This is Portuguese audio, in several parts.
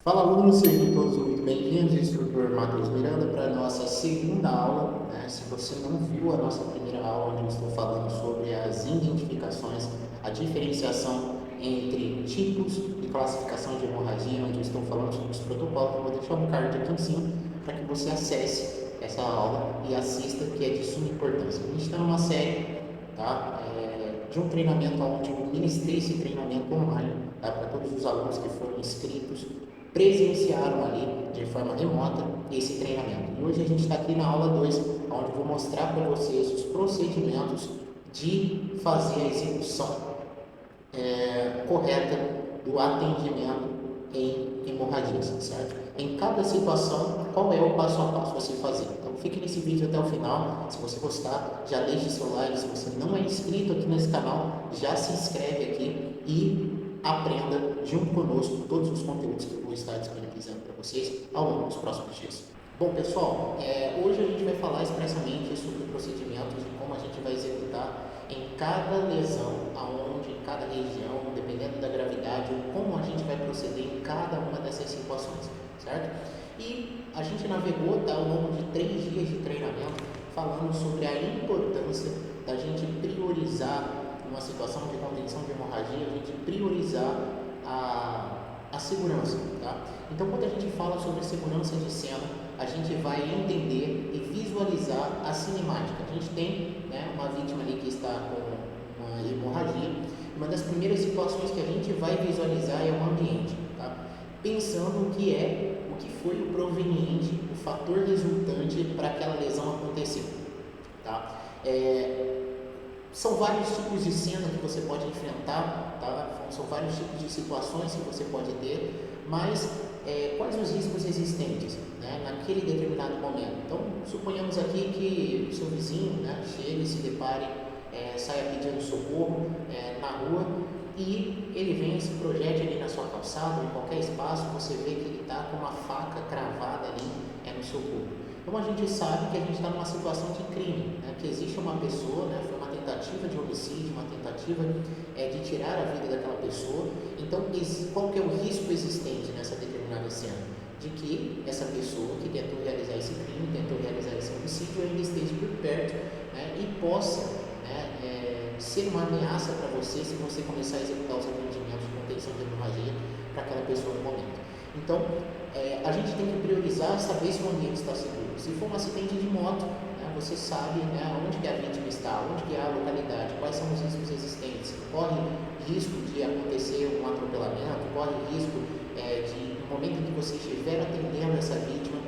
Fala alunos, sejam todos muito bem-vindos, instrutor Matheus Miranda, para a nossa segunda aula. Se você não viu a nossa primeira aula, onde eu estou falando sobre as identificações, a diferenciação entre tipos de classificação de hemorragia, onde eu estou falando sobre os protocolos, eu vou deixar um card aqui em cima para que você acesse essa aula e assista, que é de suma importância. A gente está numa série, tá? De um treinamento onde eu ministrei esse treinamento online, tá? Para todos os alunos que foram inscritos presenciaram ali de forma remota esse treinamento. E hoje a gente está aqui na aula 2, onde eu vou mostrar para vocês os procedimentos de fazer a execução correta do atendimento em hemorragias, certo? Em cada situação, qual é o passo a passo a se fazer? Então, fique nesse vídeo até o final. Se você gostar, já deixe seu like. Se você não é inscrito aqui nesse canal, já se inscreve aqui e aprenda junto conosco todos os conteúdos que eu vou estar disponibilizando para vocês ao longo dos próximos dias. Bom, pessoal, hoje a gente vai falar expressamente sobre procedimentos e como a gente vai executar em cada lesão, aonde, em cada região, dependendo da gravidade, ou como a gente vai proceder em cada uma dessas situações, certo? E a gente navegou ao longo de 3 dias de treinamento falando sobre a importância da gente priorizar uma situação de contenção de hemorragia, a gente priorizar a segurança, tá? Então, quando a gente fala sobre segurança de cena, a gente vai entender e visualizar a cinemática. A gente tem uma vítima ali que está com uma hemorragia. Uma das primeiras situações que a gente vai visualizar é o ambiente, tá? Pensando o que foi o proveniente, o fator resultante para aquela lesão acontecer, tá? São vários tipos de cena que você pode enfrentar, tá? São vários tipos de situações que você pode ter, mas quais os riscos existentes naquele determinado momento? Então, suponhamos aqui que o seu vizinho chegue e se depare, saia pedindo socorro na rua e ele vem e se projete ali na sua calçada, em qualquer espaço, você vê que ele está com uma faca cravada ali no seu corpo. Então, a gente sabe que a gente está numa situação de crime, que existe uma pessoa, foi uma tentativa de homicídio, uma tentativa de tirar a vida daquela pessoa. Então, qual que é o risco existente nessa determinada cena? De que essa pessoa que tentou realizar esse crime, tentou realizar esse homicídio, ainda esteja por perto e possa ser uma ameaça para você se você começar a executar os atendimentos de contenção de hemorragia para aquela pessoa no momento. Então, a gente tem que priorizar e saber se o ambiente está seguro. Se for um acidente de moto, você sabe onde que a vítima está, onde que é a localidade, quais são os riscos existentes. Corre risco de acontecer um atropelamento, corre risco de, no momento em que você estiver atendendo essa vítima,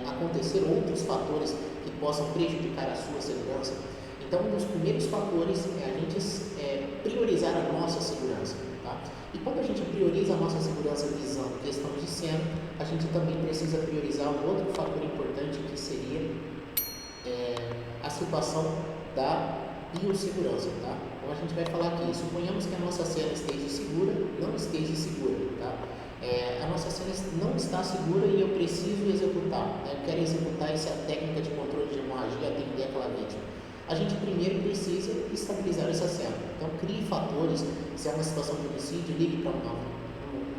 acontecer outros fatores que possam prejudicar a sua segurança. Então, um dos primeiros fatores é a gente priorizar a nossa segurança, tá? E quando a gente prioriza a nossa segurança visando questão de cena, a gente também precisa priorizar um outro fator importante, que seria a situação da biossegurança, tá? Então, a gente vai falar aqui, suponhamos que a nossa cena esteja segura, não esteja segura, tá? A nossa cena não está segura e eu preciso executar, eu quero executar essa técnica de controle de hemorragia e atender aquela vítima. A gente primeiro precisa estabilizar essa cena. Então, crie fatores. Se é uma situação de homicídio, ligue para um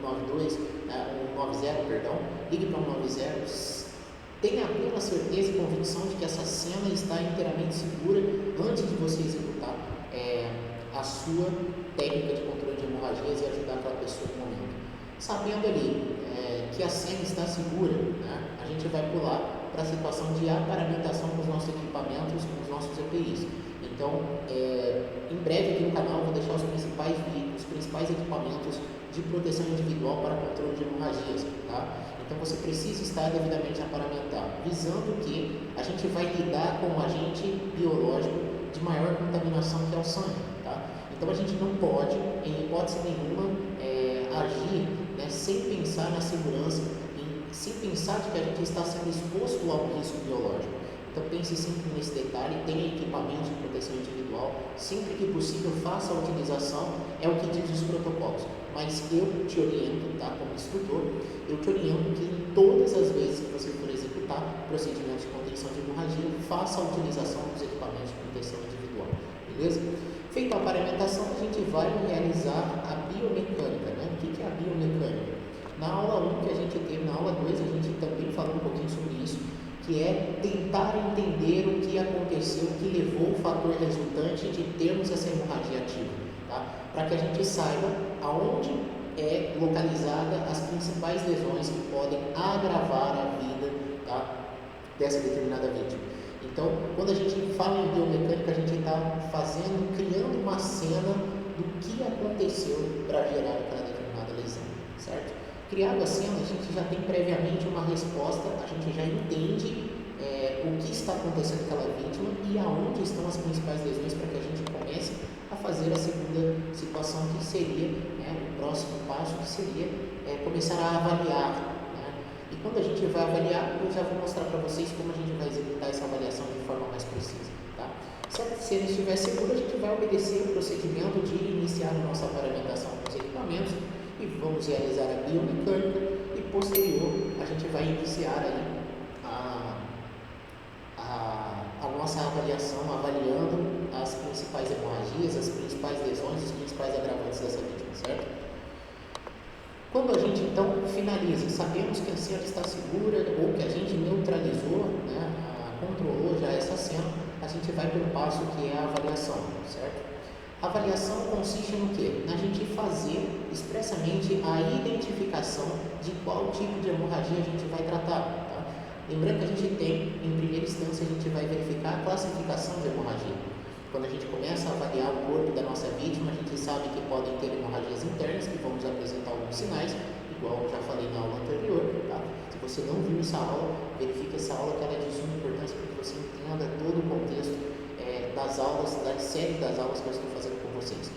92, um 90, perdão, ligue para um 90. Tenha a plena certeza e convicção de que essa cena está inteiramente segura antes de você executar a sua técnica de controle de hemorragias e ajudar aquela pessoa no momento. Sabendo ali que a cena está segura, a gente vai pular para a situação de aparamentação com os nossos equipamentos, com os nossos EPIs. Então, em breve aqui no canal eu vou deixar os principais equipamentos de proteção individual para controle de hemorragias, tá? Então, você precisa estar devidamente aparamentado, visando que a gente vai lidar com um agente biológico de maior contaminação, que é o sangue, tá? Então, a gente não pode, em hipótese nenhuma, agir sem pensar na segurança, sem pensar de que a gente está sendo exposto a um risco biológico. Então, pense sempre nesse detalhe, tenha equipamentos de proteção individual, sempre que possível faça a utilização, é o que diz os protocolos. Mas eu te oriento, como instrutor, eu te oriento que em todas as vezes que você for executar procedimentos de contenção de hemorragia, faça a utilização dos equipamentos de proteção individual, beleza? Feita a paramentação, a gente vai realizar a biomecânica, O que é a biomecânica? Na aula 1 que a gente teve, na aula 2 a gente também falou um pouquinho sobre isso, que é tentar entender o que aconteceu, o que levou o fator resultante de termos essa hemorragia ativa, tá? Para que a gente saiba aonde é localizada as principais lesões que podem agravar a vida, tá, dessa determinada vítima. Então, quando a gente fala em biomecânica, a gente está criando uma cena do que aconteceu para gerar aquela determinada lesão, certo? Criado a cena, a gente já tem previamente uma resposta, a gente já entende o que está acontecendo com aquela vítima e aonde estão as principais lesões para que a gente comece a fazer a segunda situação, que seria, o próximo passo, que seria começar a avaliar, né? E quando a gente vai avaliar, eu já vou mostrar para vocês como a gente vai executar essa avaliação de forma mais precisa, tá? Se ele estiver seguro, a gente vai obedecer o procedimento de iniciar a nossa paramentação com os equipamentos e vamos realizar a biomecânica e posterior a gente vai iniciar aí a nossa avaliação, avaliando as principais hemorragias, as principais lesões, os principais agravantes dessa vítima, certo? Quando a gente então finaliza, sabemos que a cena está segura ou que a gente neutralizou, né, controlou já essa cena, a gente vai para o passo que é a avaliação, certo? A avaliação consiste no quê? Na gente fazer expressamente a identificação de qual tipo de hemorragia a gente vai tratar, tá? Lembrando que a gente tem, em primeira instância, a gente vai verificar a classificação de hemorragia. Quando a gente começa a avaliar o corpo da nossa vítima, a gente sabe que podem ter hemorragias internas, que vamos apresentar alguns sinais, igual eu já falei na aula anterior, tá? Se você não viu essa aula, verifique essa aula, que ela é de suma importância para que você entenda todo o contexto das aulas, da série das aulas que eu estou fazendo com vocês.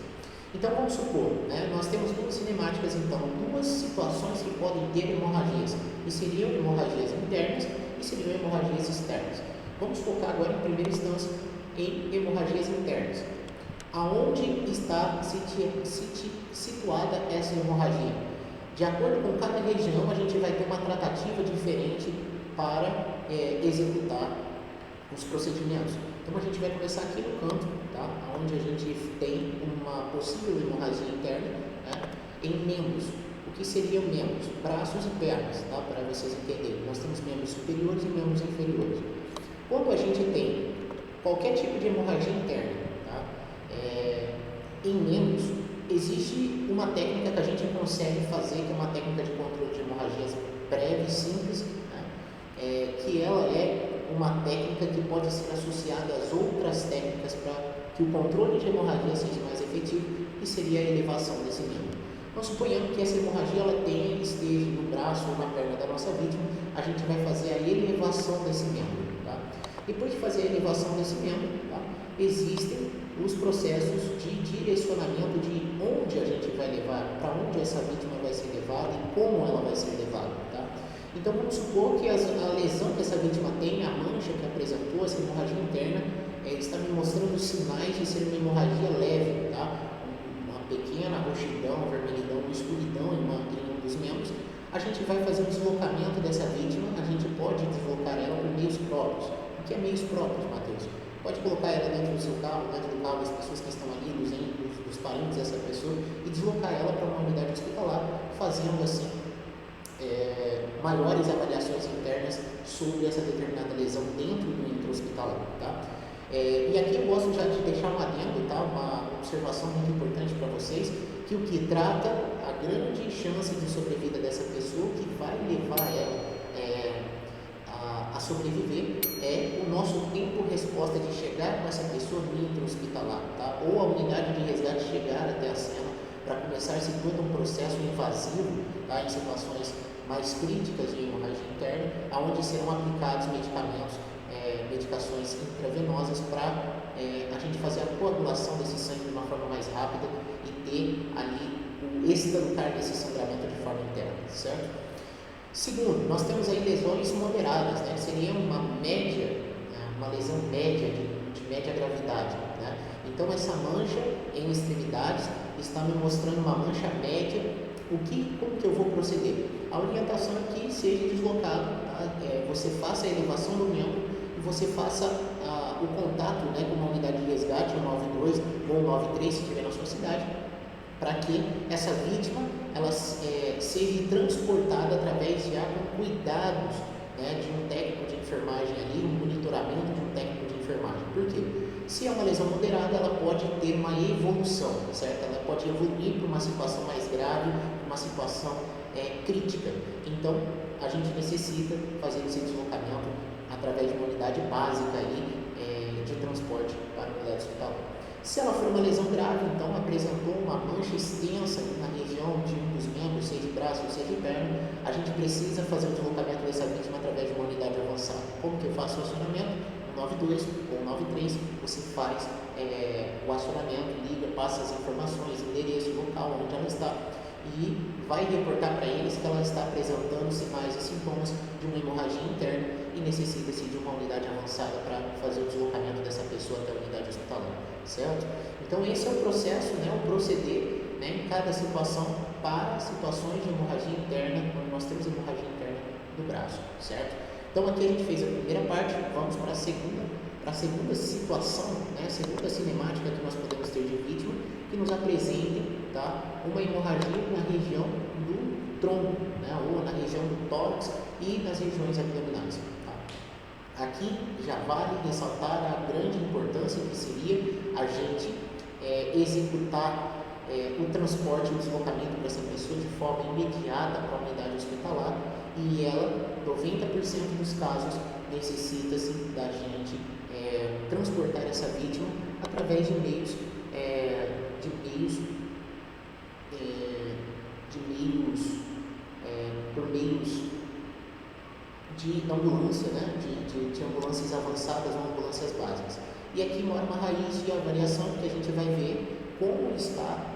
Então vamos supor, né, nós temos duas cinemáticas, então, duas situações que podem ter hemorragias, e seriam hemorragias internas e seriam hemorragias externas. Vamos focar agora em primeira instância em hemorragias internas. Aonde está situada essa hemorragia? De acordo com cada região, a gente vai ter uma tratativa diferente para executar os procedimentos. Então a gente vai começar aqui no canto, tá? Onde a gente tem uma possível hemorragia interna, né, em membros. O que seriam membros? Braços e pernas, tá? Para vocês entenderem. Nós temos membros superiores e membros inferiores. Quando a gente tem qualquer tipo de hemorragia interna, tá, em membros, existe uma técnica que a gente consegue fazer, que é uma técnica de controle de hemorragias breve e simples, né, que ela é uma técnica que pode ser associada às outras técnicas para que o controle de hemorragia seja mais efetivo, e seria a elevação desse membro. Nós suponhamos que essa hemorragia esteja no braço ou na perna da nossa vítima, a gente vai fazer a elevação desse membro, tá? Depois de fazer a elevação desse membro, tá, existem os processos de direcionamento de onde a gente vai levar, para onde essa vítima vai ser levada e como ela vai ser levada, tá? Então vamos supor que a lesão que essa vítima tem, a mancha que apresentou, essa hemorragia interna, está me mostrando sinais de ser uma hemorragia leve, tá? Uma pequena roxidão, vermelhidão, escuridão em um dos membros. A gente vai fazer um deslocamento dessa vítima, a gente pode deslocar ela por meios próprios. O que é meios próprios, Matheus? Pode colocar ela dentro do seu carro, dentro do carro das pessoas que estão ali, dos parentes dessa pessoa, e deslocar ela para uma unidade hospitalar, fazendo assim maiores avaliações internas sobre essa determinada lesão dentro do intra-hospitalar, tá? E aqui eu gosto já de deixar um adendo, tá? Uma observação muito importante para vocês, que o que trata a grande chance de sobrevida dessa pessoa, que vai levar ela a sobreviver, é o nosso tempo-resposta de chegar com essa pessoa no intra-hospitalar, tá? Ou a unidade de resgate chegar até a cena, para começar se todo um processo invasivo, tá? Em situações mais críticas de hemorragia interna, onde serão aplicados medicamentos, medicações intravenosas para a gente fazer a coagulação desse sangue de uma forma mais rápida e ter ali o extralutar desse sangramento de forma interna, certo? Segundo, nós temos aí lesões moderadas, né? Seria uma média, uma lesão média de média gravidade, né? Então essa mancha em extremidades está me mostrando uma mancha média. Como que eu vou proceder? A orientação é que seja deslocado, tá? Você faça a elevação do membro e você faça o contato, né, com uma unidade de resgate, o 92 ou o 93, se estiver na sua cidade, para que essa vítima ela seja transportada através de cuidados, né, de um técnico de enfermagem ali, um monitoramento de um técnico de enfermagem. Por quê? Se é uma lesão moderada, ela pode ter uma evolução, certo? Ela pode evoluir para uma situação mais grave, uma situação crítica. Então, a gente necessita fazer esse deslocamento através de uma unidade básica aí, de transporte para a unidade hospitalar. Se ela for uma lesão grave, então apresentou uma mancha extensa na região de um dos membros, seja de braço ou seja de perna, a gente precisa fazer o deslocamento dessa vítima através de uma unidade avançada. Como que eu faço o acionamento? 92 ou 93, você faz o acionamento, liga, passa as informações, endereço, local onde ela está e vai reportar para eles que ela está apresentando sinais e sintomas de uma hemorragia interna e necessita-se de uma unidade avançada para fazer o deslocamento dessa pessoa até a unidade hospitalar, certo? Então esse é o processo, né, o proceder, né, em cada situação para situações de hemorragia interna, quando nós temos hemorragia interna do braço, certo? Então aqui a gente fez a primeira parte, vamos para a segunda situação, né, a segunda cinemática que nós podemos ter de vítima, que nos apresente, tá, uma hemorragia na região do tronco, né, ou na região do tórax e nas regiões abdominais. Tá? Aqui já vale ressaltar a grande importância que seria a gente executar o transporte e o deslocamento para essa pessoa de forma imediata para a unidade hospitalar, e ela, 90% dos casos, necessita-se da gente transportar essa vítima através de meios por meios de ambulância, né? de ambulâncias avançadas ou ambulâncias básicas. E aqui mora uma raiz de avaliação que a gente vai ver como está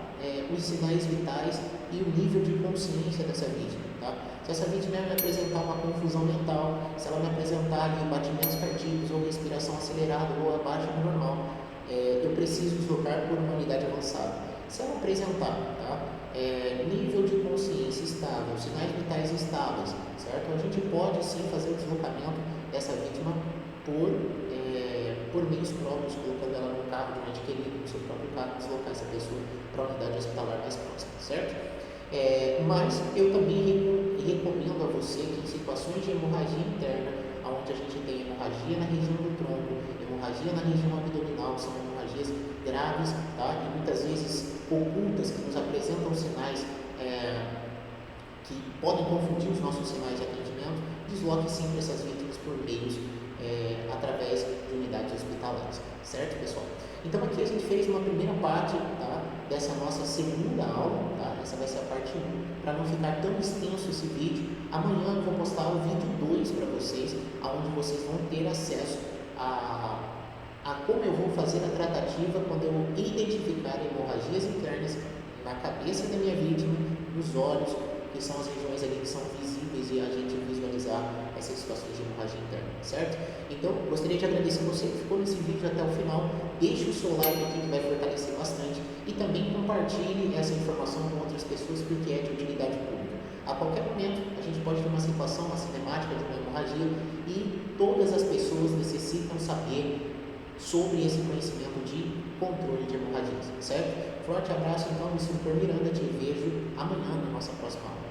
os sinais vitais e o nível de consciência dessa vítima. Tá? Se essa vítima me apresentar uma confusão mental, se ela me apresentar ali, batimentos cardíacos ou respiração acelerada ou abaixo do normal, eu preciso deslocar por uma unidade avançada. Se ela apresentar, tá, nível de consciência estável, sinais vitais estáveis, certo? A gente pode sim fazer o deslocamento dessa vítima por meios próprios, colocando ela no carro de um ente querido, no seu próprio carro, deslocar essa pessoa para a unidade hospitalar mais próxima, certo? Mas eu também recomendo a você que em situações de hemorragia interna, onde a gente tem hemorragia na região do tronco, hemorragia na região abdominal, que são hemorragias graves, tá? E muitas vezes ocultas, que nos apresentam sinais que podem confundir os nossos sinais de atendimento, desloque sempre essas vítimas por meios através de unidades hospitalares, certo, pessoal? Então aqui a gente fez uma primeira parte, tá, dessa nossa segunda aula, tá? Essa vai ser a parte 1, para não ficar tão extenso esse vídeo. Amanhã eu vou postar o vídeo 2 para vocês, onde vocês vão ter acesso a como eu vou fazer a tratativa quando eu identificar hemorragias internas na cabeça da minha vítima, nos olhos, que são as regiões ali que são visíveis e a gente visualizar essas situações de hemorragia interna, certo? Então, gostaria de agradecer você que ficou nesse vídeo até o final. Deixe o seu like aqui que vai fortalecer bastante e também compartilhe essa informação com outras pessoas porque é de utilidade pública. A qualquer momento, a gente pode ter uma situação, uma cinemática de uma hemorragia e todas as pessoas necessitam saber sobre esse conhecimento de controle de hemorragias, certo? Forte abraço, então, me sinto Miranda, te vejo amanhã na nossa próxima aula.